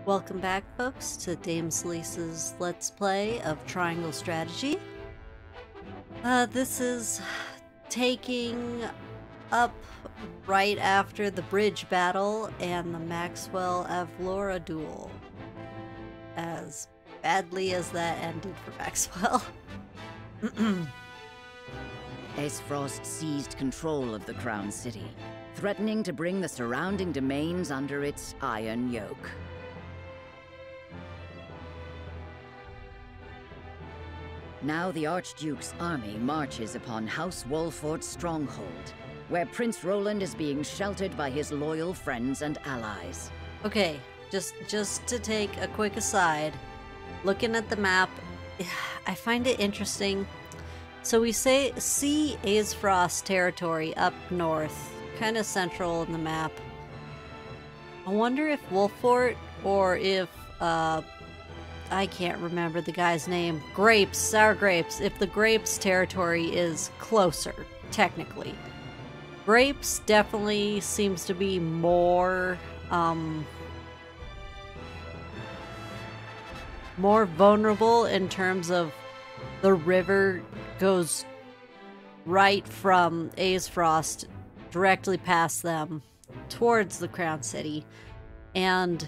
Welcome back, folks, to Dameceles' Let's Play of Triangle Strategy. This is taking up right after the bridge battle and the Maxwell-Avlora duel. As badly as that ended for Maxwell. Aesfrost seized control of the Crown City, threatening to bring the surrounding domains under its iron yoke. Now the Archduke's army marches upon House Wolfort's stronghold, where Prince Roland is being sheltered by his loyal friends and allies. Okay, just to take a quick aside, looking at the map, I find it interesting. So we see Aesfrost territory up north, kind of central in the map. I wonder if Wolfort or if, I can't remember the guy's name. Grapes, Sour Grapes. If the Grapes territory is closer, technically. Grapes definitely seems to be more, more vulnerable in terms of the river goes right from Aesfrost directly past them towards the Crown City. And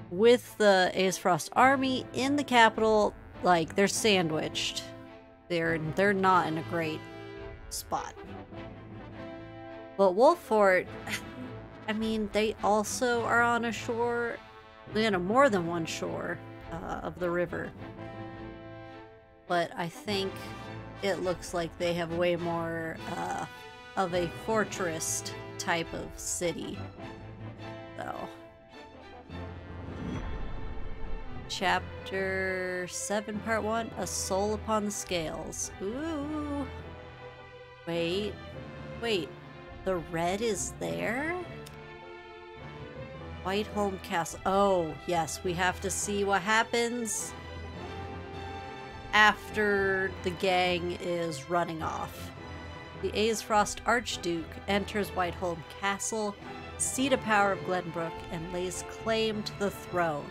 with the Aesfrost army in the capital, like, they're sandwiched. They're not in a great spot. But Wolfort, I mean, they also are on a shore, more than one shore of the river. But I think it looks like they have way more of a fortress type of city. So, Chapter 7, Part 1, A Soul Upon the Scales. Ooh. Wait. The red is there? Whiteholm Castle. Oh, yes, we have to see what happens after the gang is running off. The Aesfrost Archduke enters Whiteholm Castle, seat of power of Glenbrook, and lays claim to the throne.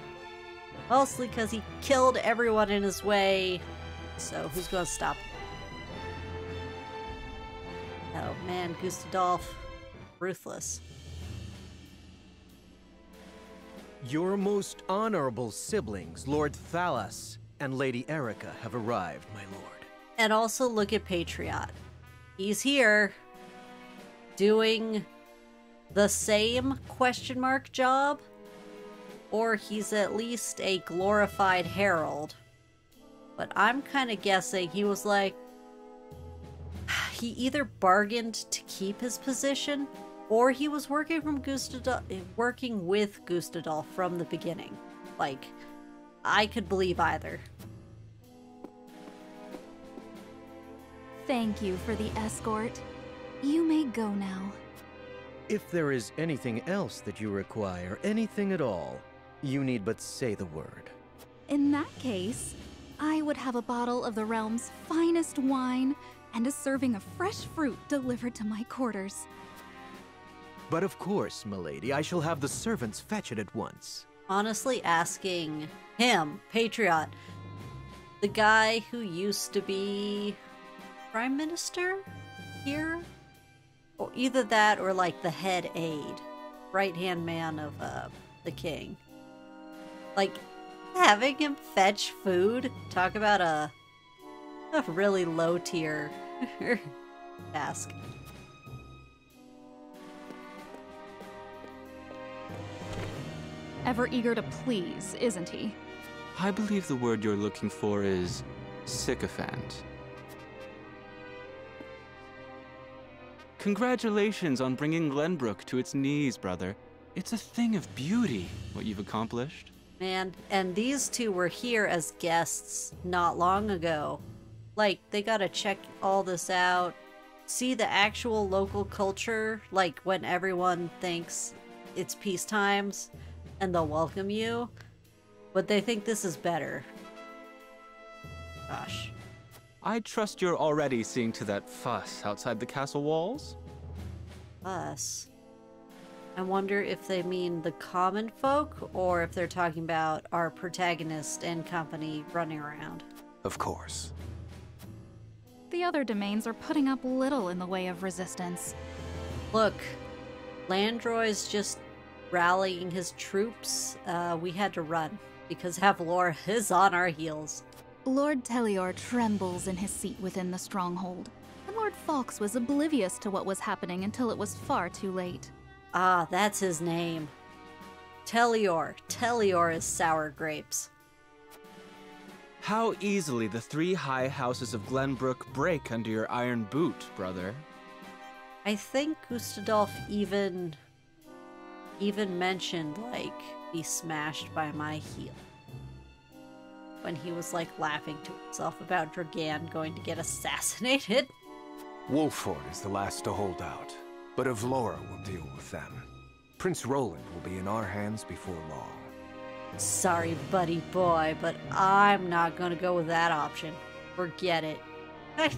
Mostly because he killed everyone in his way, so who's going to stop him? Oh man, Gustadolf, ruthless. Your most honorable siblings, Lord Thalas and Lady Erica, have arrived, my lord. And also look at Patriot. He's here, doing the same question mark job, or he's at least a glorified herald. But I'm kind of guessing he was like, he either bargained to keep his position, or he was working with Gustadolf from the beginning. Like, I could believe either. Thank you for the escort. You may go now. If there is anything else that you require, anything at all, you need but say the word. In that case, I would have a bottle of the realm's finest wine and a serving of fresh fruit delivered to my quarters. But of course, milady, I shall have the servants fetch it at once. Honestly, asking him, Patriot, the guy who used to be Prime Minister here? Or either that or like the head aide, right-hand man of the king. Like, having him fetch food, talk about a really low tier task. Ever eager to please, isn't he? I believe the word you're looking for is sycophant. Congratulations on bringing Glenbrook to its knees, brother. It's a thing of beauty, what you've accomplished. Man, and these two were here as guests not long ago. Like, they gotta check all this out, see the actual local culture, like when everyone thinks it's peace times, and they'll welcome you, but they think this is better. Gosh. I trust you're already seeing to that fuss outside the castle walls? Fuss? I wonder if they mean the common folk, or if they're talking about our protagonist and company running around. Of course. The other domains are putting up little in the way of resistance. Look, Landroy's just rallying his troops. We had to run, because Havlor is on our heels. Lord Telior trembles in his seat within the stronghold, and Lord Fawkes was oblivious to what was happening until it was far too late. Ah, that's his name. Telior. Telior is sour grapes. How easily the 3 high houses of Glenbrook break under your iron boot, brother. I think Gustadolf even mentioned, like, be smashed by my heel. When he was, like, laughing to himself about Dragan going to get assassinated. Wolford is the last to hold out, but Avlora will deal with them. Prince Roland will be in our hands before long. Sorry, buddy boy, but I'm not gonna go with that option. Forget it. I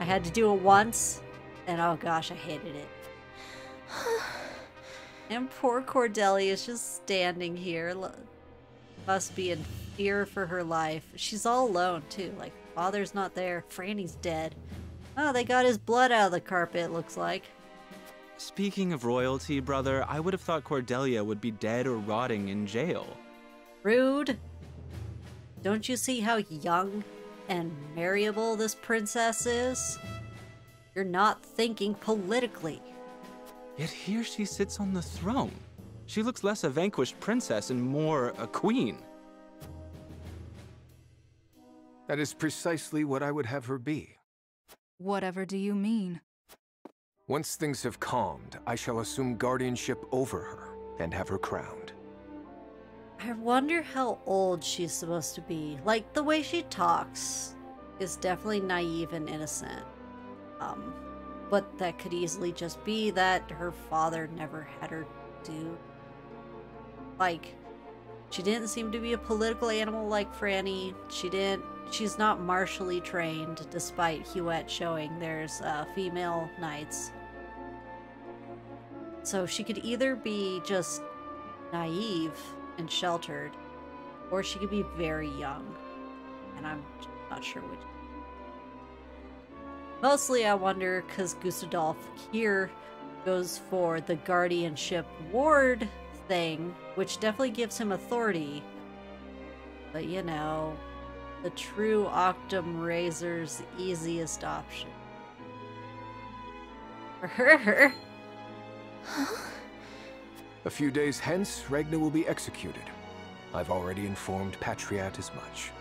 had to do it once, and oh gosh, I hated it. And poor Cordelia is just standing here. Must be in fear for her life. She's all alone, too. Like, father's not there. Franny's dead. Oh, they got his blood out of the carpet, looks like. Speaking of royalty, brother, I would have thought Cordelia would be dead or rotting in jail. Rude. Don't you see how young and marriable this princess is? You're not thinking politically. Yet here she sits on the throne. She looks less a vanquished princess and more a queen. That is precisely what I would have her be. Whatever do you mean? Once things have calmed, I shall assume guardianship over her and have her crowned. I wonder how old she's supposed to be. Like, the way she talks is definitely naive and innocent. But that could easily just be that her father never had her do. Like, she didn't seem to be a political animal like Franny. She's not martially trained, despite Huette showing there's female knights. So she could either be just naive and sheltered, or she could be very young. And I'm not sure which. Mostly I wonder because Gustadolf here goes for the guardianship ward thing, which definitely gives him authority. But you know, the true Octum Razor's easiest option. For her. A few days hence, Regna will be executed. I've already informed Patriat as much.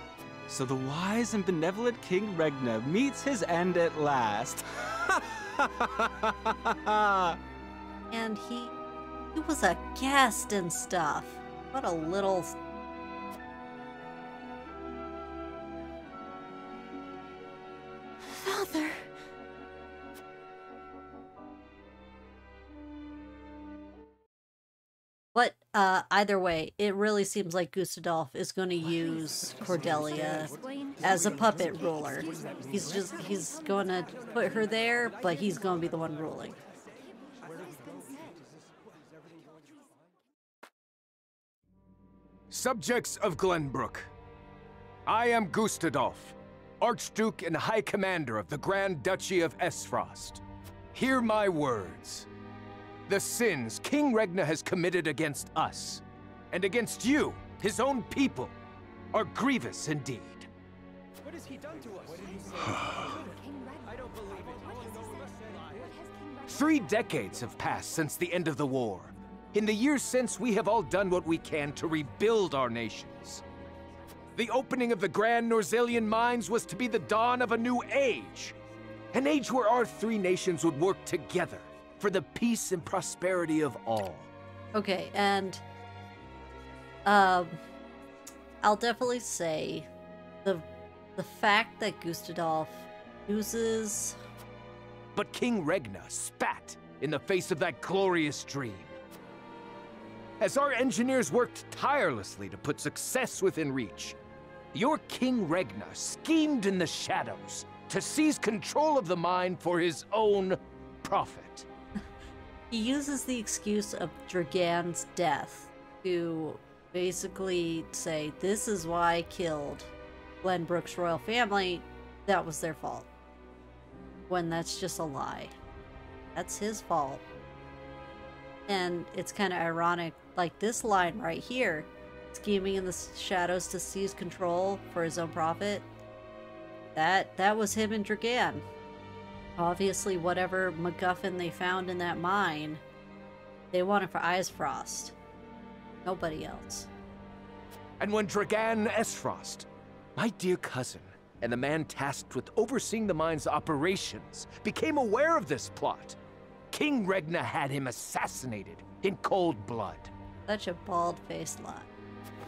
So the wise and benevolent King Regna meets his end at last. And he was a guest and stuff. What a little... Father! But either way, it really seems like Gustadolf is going to use Cordelia as a puppet ruler. He's going to put her there, but he's going to be the one ruling. Subjects of Glenbrook, I am Gustadolf, Archduke and High Commander of the Grand Duchy of Esfrost. Hear my words. The sins King Regna has committed against us, and against you, his own people, are grievous indeed. What has he done to us? 3 decades have passed since the end of the war. In the years since, we have all done what we can to rebuild our nations. The opening of the Grand Norzelian mines was to be the dawn of a new age. An age where our 3 nations would work together for the peace and prosperity of all. Okay, and I'll definitely say the fact that Gustadolf uses... But King Regna spat in the face of that glorious dream. As our engineers worked tirelessly to put success within reach, your King Regna schemed in the shadows to seize control of the mine for his own profit. He uses the excuse of Dragan's death to basically say, this is why I killed Glenbrook's royal family. That was their fault. When that's just a lie. That's his fault. And it's kind of ironic, like this line right here, scheming in the shadows to seize control for his own profit. That was him and Dragan. Obviously, whatever MacGuffin they found in that mine, they wanted for Icefrost. Nobody else. And when Dragan Esfrost, my dear cousin, and the man tasked with overseeing the mine's operations, became aware of this plot, King Regna had him assassinated in cold blood. Such a bald-faced lie.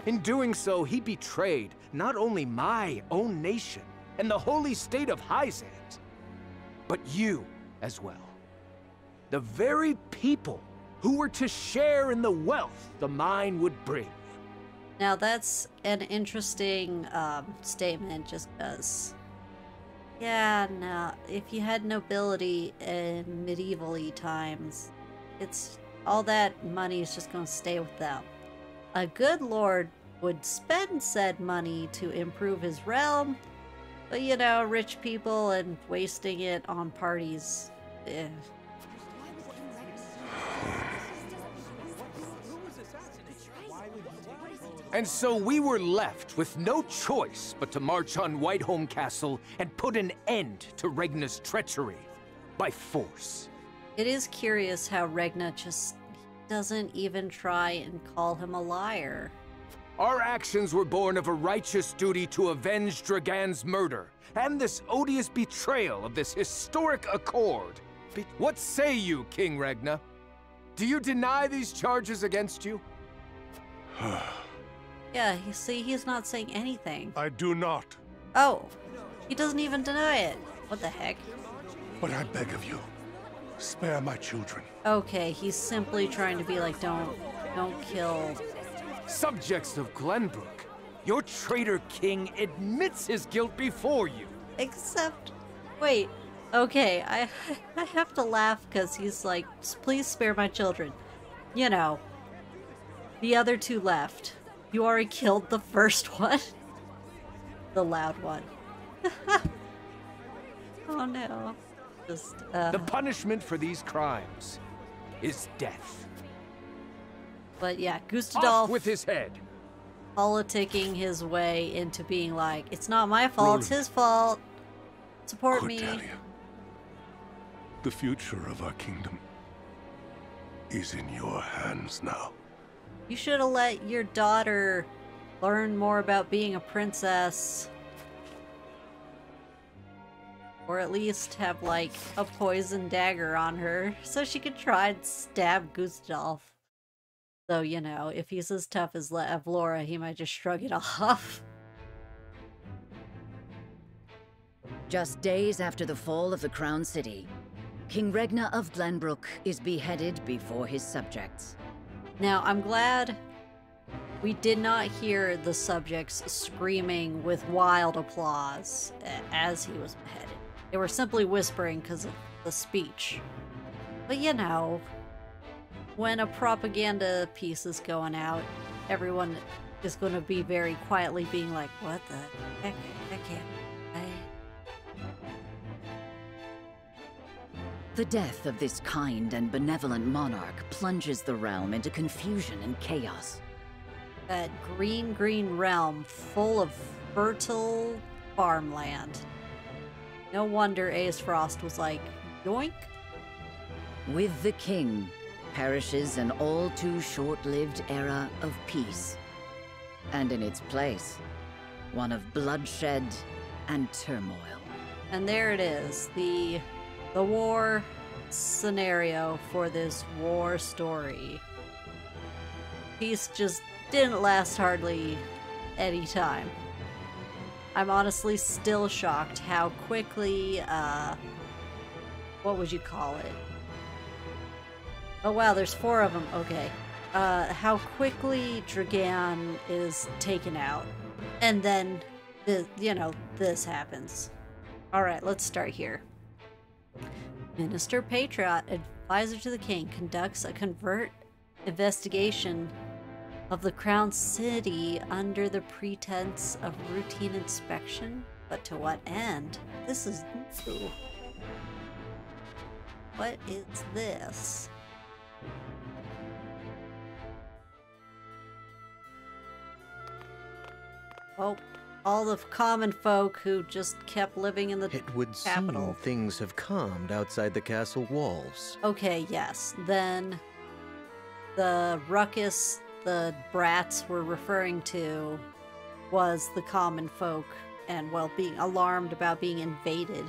In doing so, he betrayed not only my own nation and the holy state of Hyzant, but you as well. The very people who were to share in the wealth the mine would bring. Now that's an interesting statement, just because. Yeah, no, if you had nobility in medieval-y times, it's all that money is just going to stay with them. A good lord would spend said money to improve his realm, but you know, rich people and wasting it on parties, eh. And so we were left with no choice but to march on Whiteholm Castle and put an end to Regna's treachery by force. It is curious how Regna just doesn't even try and call him a liar. Our actions were born of a righteous duty to avenge Dragan's murder and this odious betrayal of this historic accord. What say you, King Regna? Do you deny these charges against you? Yeah, you see, he's not saying anything. I do not. Oh, he doesn't even deny it. What the heck? But I beg of you, spare my children. Okay, he's simply trying to be like, don't kill. Subjects of Glenbrook, your traitor king admits his guilt before you. Except, wait, okay, I have to laugh because he's like, please spare my children. You know, the other two left. You already killed the first one. The loud one. Oh no. Just, The punishment for these crimes is death. But yeah, Off Gustadolf with his head. politicking his way into being like, it's not my fault, it's his fault. Support me. Cordelia, the future of our kingdom is in your hands now. You should have let your daughter learn more about being a princess. Or at least have, like, a poison dagger on her so she could try and stab Gustadolf. So, you know, if he's as tough as Avlora, he might just shrug it off. Just days after the fall of the Crown City, King Regna of Glenbrook is beheaded before his subjects. Now, I'm glad we did not hear the subjects screaming with wild applause as he was beheaded. They were simply whispering because of the speech. But you know, when a propaganda piece is going out, everyone is going to be very quietly being like, what the heck? I can't. The death of this kind and benevolent monarch plunges the realm into confusion and chaos. That green realm full of fertile farmland. No wonder Aesfrost was like, yoink. With the king perishes an all too short-lived era of peace. And in its place, one of bloodshed and turmoil. And there it is, the war scenario for this war story. Peace just didn't last hardly any time. I'm honestly still shocked how quickly, what would you call it? Oh wow, there's 4 of them, okay. How quickly Dragan is taken out. And then, this happens. Alright, let's start here. Minister Patriot, advisor to the king, conducts a covert investigation of the crown city under the pretense of routine inspection. But to what end? This is new. What is this? Oh, all the common folk who just kept living in the It would capital. seem things have calmed outside the castle walls. Okay, yes. Then the ruckus the brats were referring to was the common folk and, well, being alarmed about being invaded.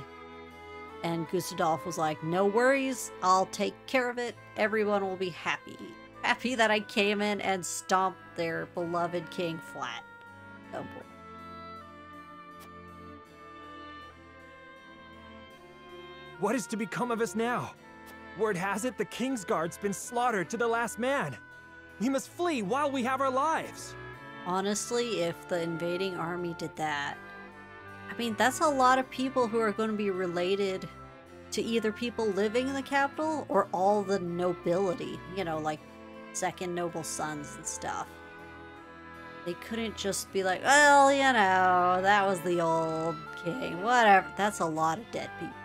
And Gustadolf was like, no worries, I'll take care of it. Everyone will be happy. Happy that I came in and stomped their beloved king flat. Oh boy. What is to become of us now? Word has it the King's Guard's been slaughtered to the last man. We must flee while we have our lives. Honestly, if the invading army did that, I mean, that's a lot of people who are going to be related to either people living in the capital or all the nobility, you know, like second noble sons and stuff. They couldn't just be like, well, you know, that was the old king, whatever. That's a lot of dead people.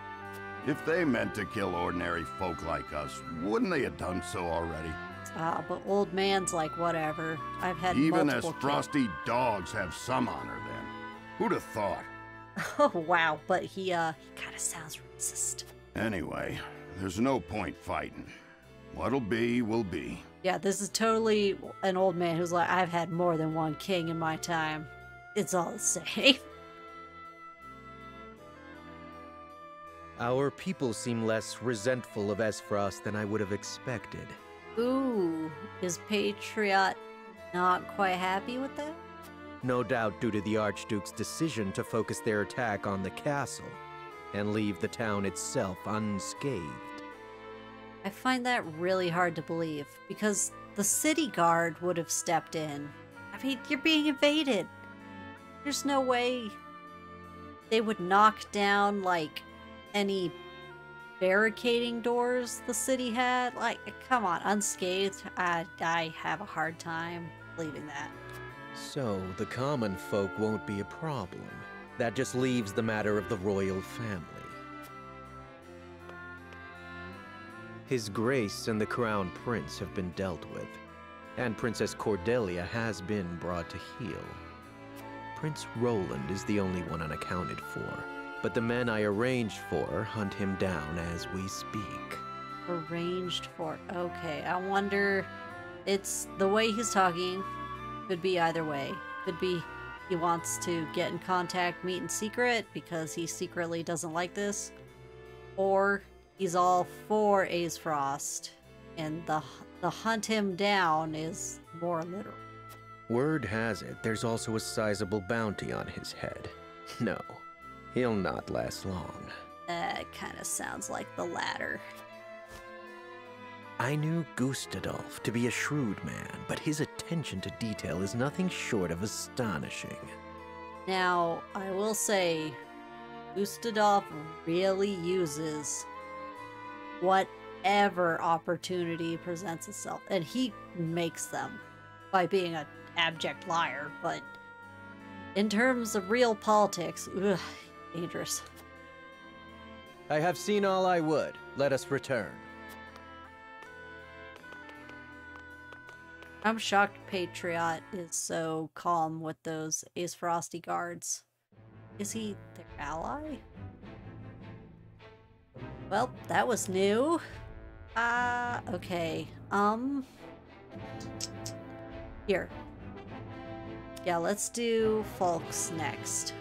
If they meant to kill ordinary folk like us, wouldn't they have done so already? But old man's like, whatever. I've had Even as multiple frosty dogs have some honor then. Who'd have thought? Oh, wow, but he kind of sounds racist. Anyway, there's no point fighting. What'll be, will be. Yeah, this is totally an old man who's like, I've had more than one king in my time. It's all the same. Our people seem less resentful of Esfrost than I would have expected. Ooh, is Patriot not quite happy with that? No doubt due to the Archduke's decision to focus their attack on the castle and leave the town itself unscathed. I find that really hard to believe, because the city guard would have stepped in. I mean, you're being invaded. There's no way they would knock down, like, any barricading doors the city had. Like, come on, unscathed. I have a hard time believing that. So, the common folk won't be a problem. That just leaves the matter of the royal family. His Grace and the Crown Prince have been dealt with, and Princess Cordelia has been brought to heel. Prince Roland is the only one unaccounted for, but the men I arranged for hunt him down as we speak. Arranged for. Okay, I wonder. It's the way he's talking. Could be either way. Could be he wants to get in contact, meet in secret, because he secretly doesn't like this. Or he's all for Aesfrost, and the hunt him down is more literal. Word has it there's also a sizable bounty on his head. No, he'll not last long. That kind of sounds like the latter. I knew Gustadolf to be a shrewd man, but his attention to detail is nothing short of astonishing. Now, I will say, Gustadolf really uses whatever opportunity presents itself, and he makes them by being an abject liar, but in terms of real politics, ugh, dangerous. I have seen all I would. Let us return. I'm shocked Patriot is so calm with those Aesfrosty guards. Is he their ally? Well, that was new. Okay. Here. Yeah, let's do Falks next.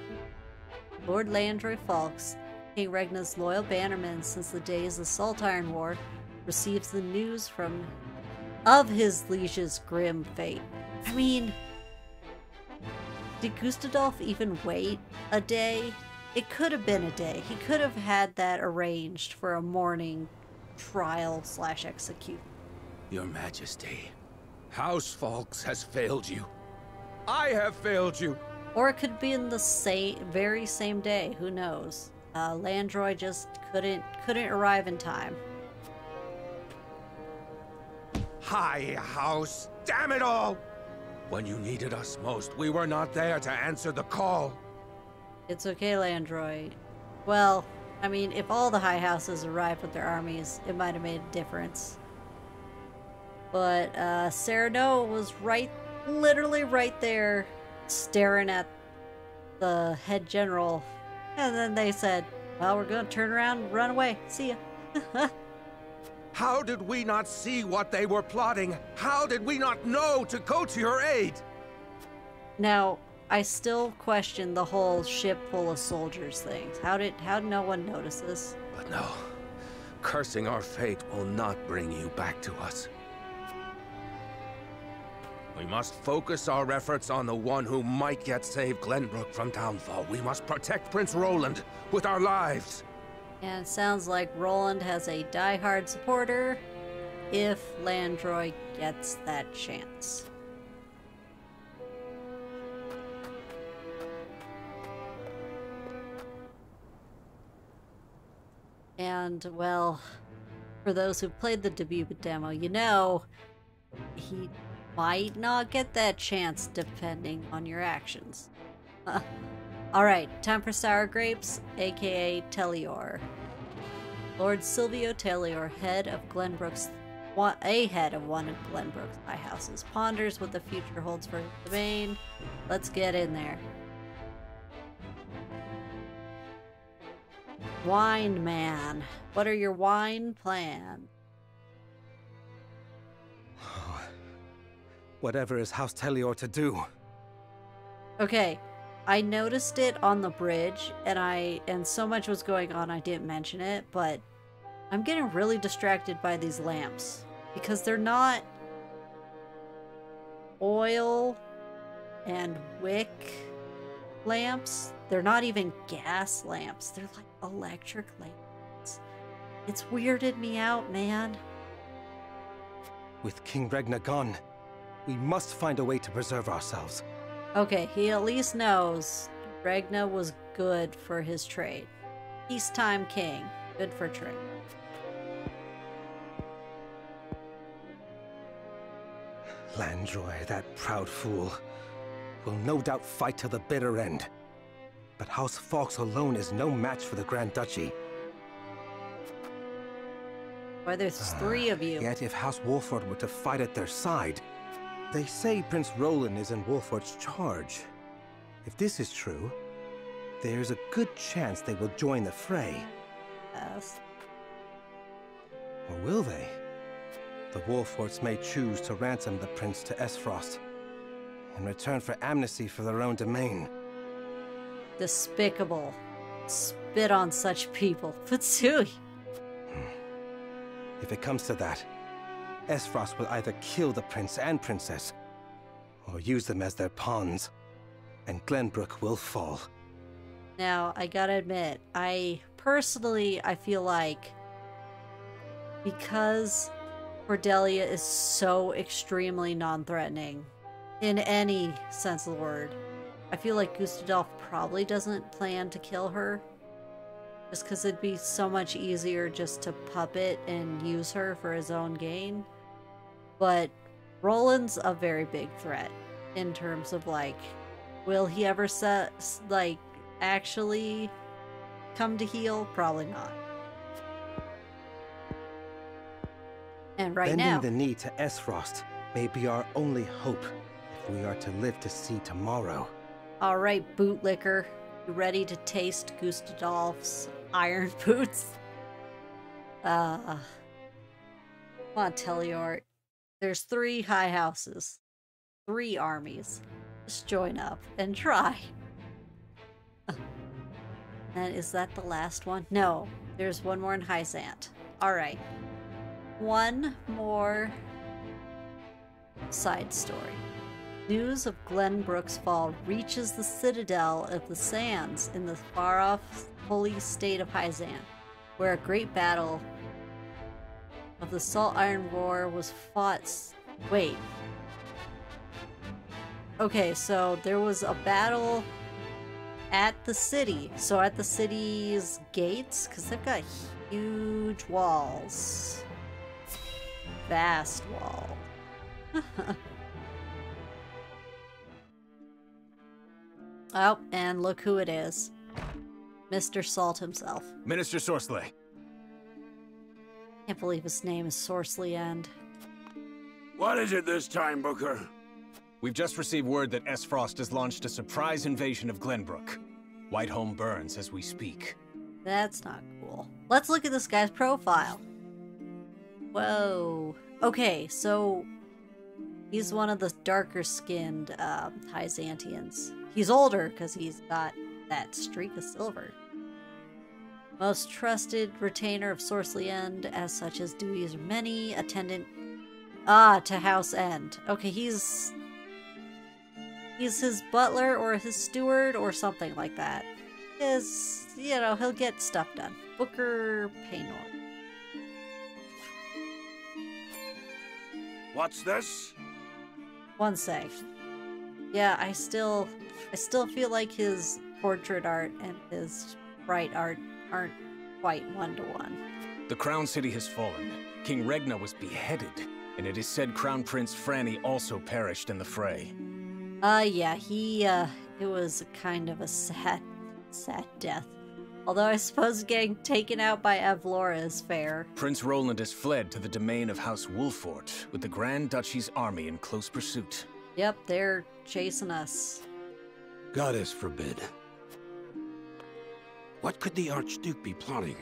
Lord Landry Falks, King Regna's loyal bannerman since the days of the Salt Iron War, receives the news of his liege's grim fate. I mean, did Gustadolf even wait a day? It could have been a day. He could have had that arranged for a morning trial/execute. Your Majesty, House Falks has failed you. I have failed you. Or it could be in the very same day. Who knows? Landroy just couldn't arrive in time. High House, damn it all! When you needed us most, we were not there to answer the call. It's okay, Landroy. Well, I mean, if all the High Houses arrived with their armies, it might have made a difference. But Cyrano was literally right there, staring at the head general. And then they said, well, we're gonna turn around and run away. See ya. How did we not see what they were plotting? How did we not know to go to your aid? Now, I still question the whole ship full of soldiers thing. How did no one notice this? But no, cursing our fate will not bring you back to us. We must focus our efforts on the one who might yet save Glenbrook from downfall. We must protect Prince Roland with our lives. And it sounds like Roland has a die-hard supporter if Landroy gets that chance. And, well, for those who played the debut demo, you know, he might not get that chance depending on your actions. Alright, time for Sour Grapes, aka Tellior. Lord Silvio Tellior, head of Glenbrook's head of one of Glenbrook's high houses, ponders what the future holds for his domain. Let's get in there. Wine man, what are your wine plans? Whatever is House Tellior to do. Okay, I noticed it on the bridge, and so much was going on I didn't mention it, but I'm getting really distracted by these lamps because they're not oil and wick lamps. They're not even gas lamps. They're like electric lamps. It's weirded me out, man. With King Regna gone, we must find a way to preserve ourselves. Okay, he at least knows Regna was good for his trade. Peacetime king, good for trade. Landroy, that proud fool, will no doubt fight to the bitter end. But House Fawkes alone is no match for the Grand Duchy. Why, there's 3 of you. Yet if House Wolford were to fight at their side, they say Prince Roland is in Wolford's charge. If this is true, there's a good chance they will join the fray. Yes. Or will they? The Wolfords may choose to ransom the prince to Esfrost in return for amnesty for their own domain. Despicable. Spit on such people. Futsui. If it comes to that, Esfrost will either kill the prince and princess, or use them as their pawns, and Glenbrook will fall. Now, I gotta admit, I feel like because Cordelia is so extremely non-threatening, in any sense of the word, I feel like Gustadolf probably doesn't plan to kill her. Just because it'd be so much easier just to puppet and use her for his own gain. But Roland's a very big threat in terms of, like, will he ever actually come to heal? Probably not. And right now, bending the knee to Esfrost may be our only hope if we are to live to see tomorrow. All right, bootlicker, you ready to taste Gustadolf's iron boots? Come on, Tellior. There's 3 high houses, 3 armies. Just join up and try. And is that the last one? No, there's one more in Hyzant. All right. One more side story. News of Glenbrook's fall reaches the citadel of the Sands in the far-off holy state of Hyzant, where a great battle of the Salt Iron War was fought. Wait. Okay, so there was a battle at the city. So at the city's gates, because they've got huge walls. Vast wall. Oh, and look who it is. Mr. Salt himself. Minister Sorsley. Can't believe his name is Sorsley End. What is it this time, Booker? We've just received word that S-Frost has launched a surprise invasion of Glenbrook. Whiteholm burns as we speak. That's not cool. Let's look at this guy's profile. Whoa. Okay, so he's one of the darker-skinned Hyzantians. He's older because he's got that streak of silver. Most trusted retainer of Sorsley End, as such his duties are many. Attendant to House End. Okay, he's his butler or his steward or something like that. He'll get stuff done. Booker Paynor. What's this? One sec. Yeah, I still feel like his portrait art and his sprite art aren't quite one-to-one. The Crown City has fallen. King Regna was beheaded, and it is said Crown Prince Franny also perished in the fray. Yeah, it was kind of a sad death. Although I suppose getting taken out by Avlora is fair. Prince Roland has fled to the domain of House Wolfort, with the Grand Duchy's army in close pursuit. Yep, they're chasing us. Goddess forbid. What could the Archduke be plotting?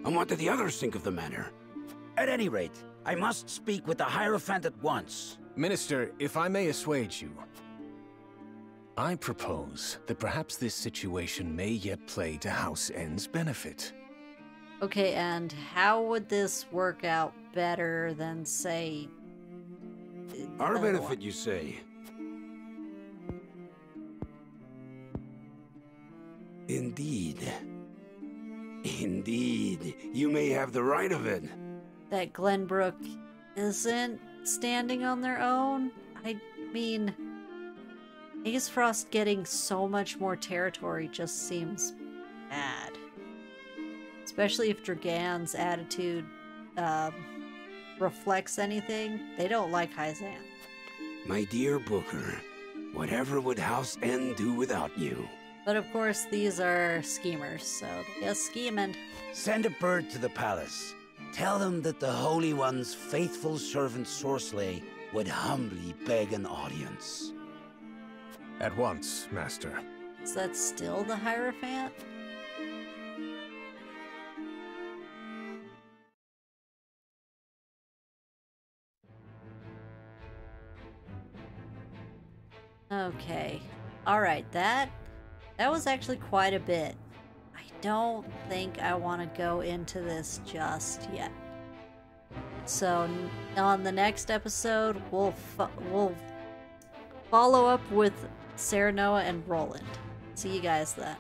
And what did the others think of the matter? At any rate, I must speak with the Hierophant at once. Minister, if I may assuage you, I propose that perhaps this situation may yet play to House End's benefit. Okay, and how would this work out better than, say... Our benefit, you say? Indeed. Indeed, you may have the right of it. That Glenbrook isn't standing on their own? I mean... Aesfrost getting so much more territory just seems bad. Especially if Dragan's attitude reflects anything. They don't like Hyzan. My dear Booker, whatever would House End do without you? But of course, these are schemers, so they're scheming. Send a bird to the palace. Tell them that the Holy One's faithful servant Sorsley would humbly beg an audience. At once, Master. Is that still the Hierophant? Okay. Alright, that was actually quite a bit. I don't think I want to go into this just yet. So, on the next episode, we'll follow up with Serenoa and Roland. See you guys then.